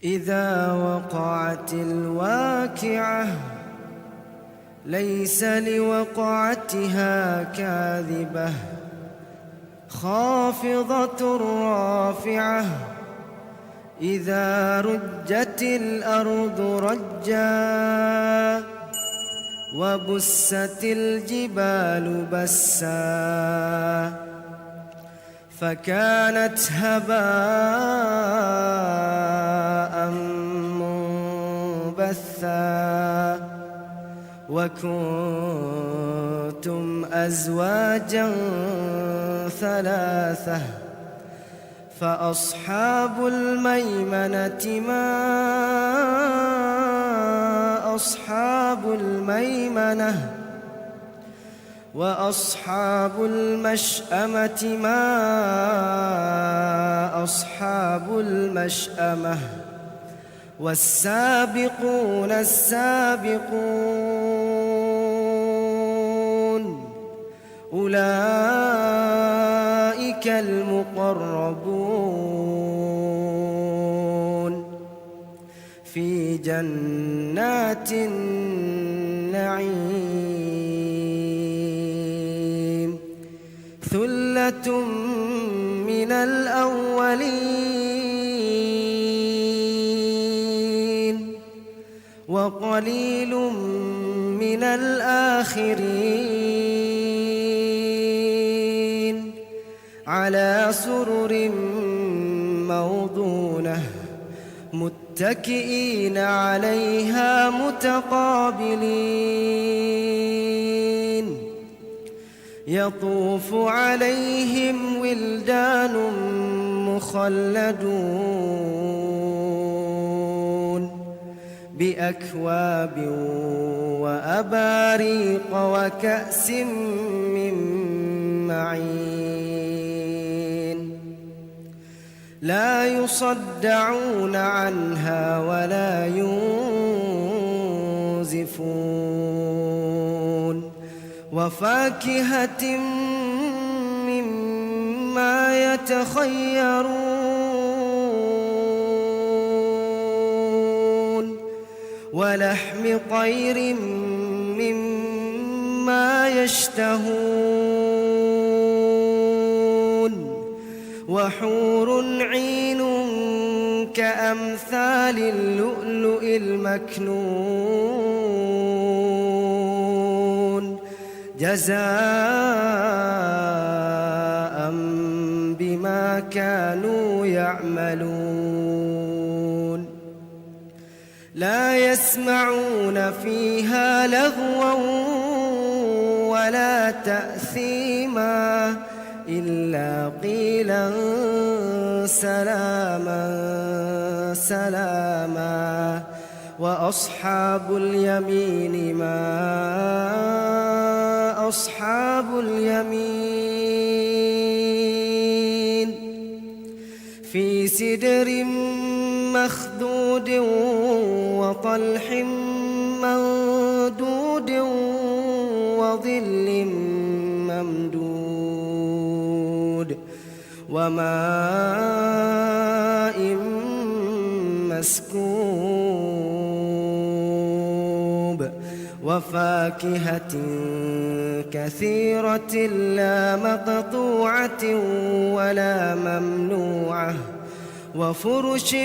إذا وقعت الواقعة ليس لوقعتها كاذبة خافضة رافعة إذا رجت الأرض رجا وبست الجبال بسا فكانت هباء منبثا وكنتم أزواجا ثلاثة فأصحاب الميمنة ما أصحاب الميمنة وأصحاب المشأمة ما أصحاب المشأمة والسابقون السابقون أولئك المقربون في جنات النعيم ثلة من الأولين وقليل من الآخرين على سرر موضونة متكئين عليها متقابلين يطوف عليهم ولدان مخلدون بأكواب وأباريق وكأس من معين لا يصدعون عنها ولا ينزفون وفاكهة مما يتخيرون ولحم طير مما يشتهون وحور عين كأمثال اللؤلؤ المكنون جزاء بما كانوا يعملون لا يسمعون فيها لغوا ولا تأثيما إلا قيلا سلاما سلاما وأصحاب اليمين ما أصحاب اليمين في سدر مخضود وطلح ممدود وظل ممدود وماء مسكوب وفاكهة كثيرة لا مقطوعة ولا ممنوعة وفرش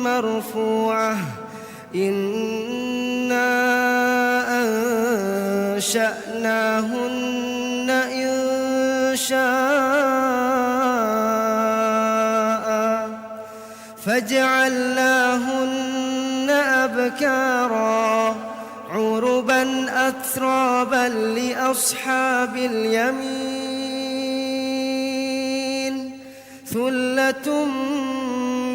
مرفوعة إنا أنشأناهن إنشاء فجعلناهن أبكارا عربا أترابا لأصحاب اليمين ثلة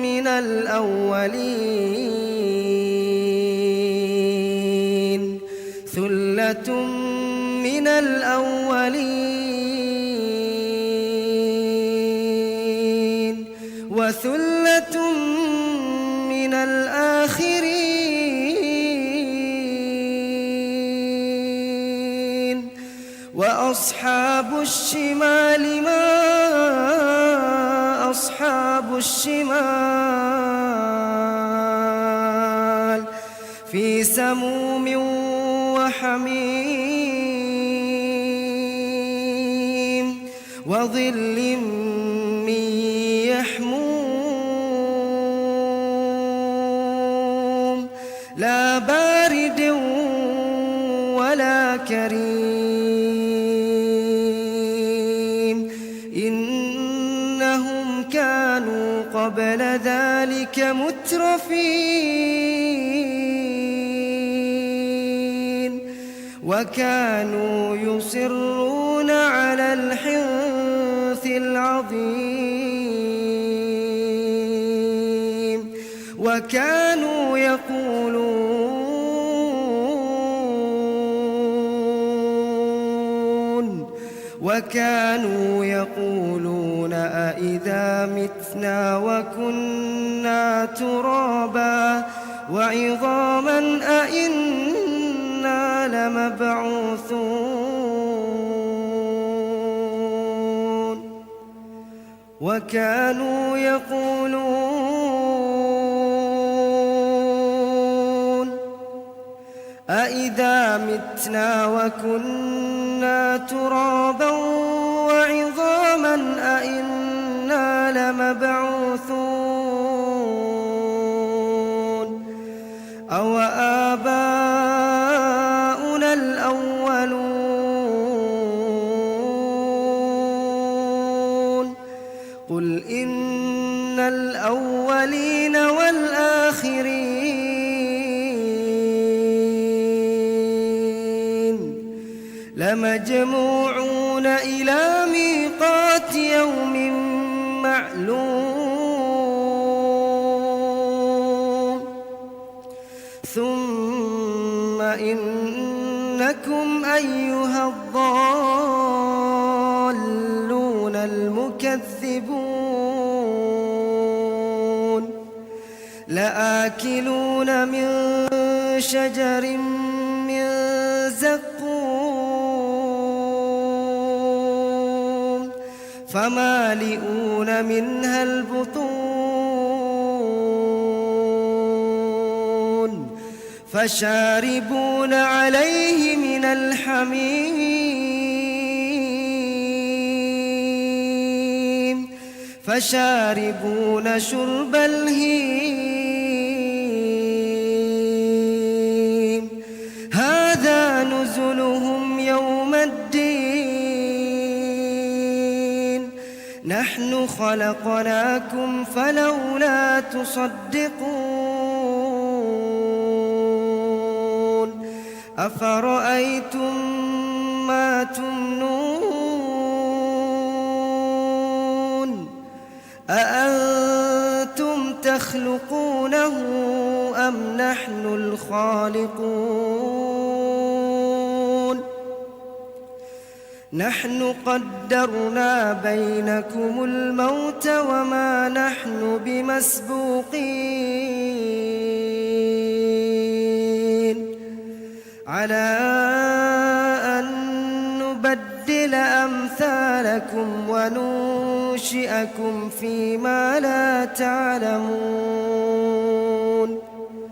من الأولين ثلة من الأولين وثلة من الآخرين وأصحاب الشمال ما وأصحاب الشمال في سموم وحميم وظل من يحموم لا بارد ولا كريم إنهم كانوا قبل ذلك مترفين وكانوا يصرون على الحنث العظيم وكانوا يقولون أإذا متنا وكنا ترابا وعظاما أإنا لمبعوثون وكانوا يقولون أإذا متنا وكنا ترابا وعظاما أإنا لمبعوثون أو آباؤنا الأولون قل إن الأولين والآخرين لمجموعون إلى ميقات يوم معلوم ثم إنكم أيها الضالون المكذبون لآكلون من شجر من زقوم فمالئون منها البطون فشاربون عليه من الحميم فشاربون شرب الهيم هذا نزلهم يوم الدين نحن خلقناكم فلولا تصدقون أفرأيتم ما تمنون أأنتم تخلقونه أم نحن الخالقون نحن قدرنا بينكم الموت وما نحن بمسبوقين على أن نبدل أمثالكم وننشئكم فيما لا تعلمون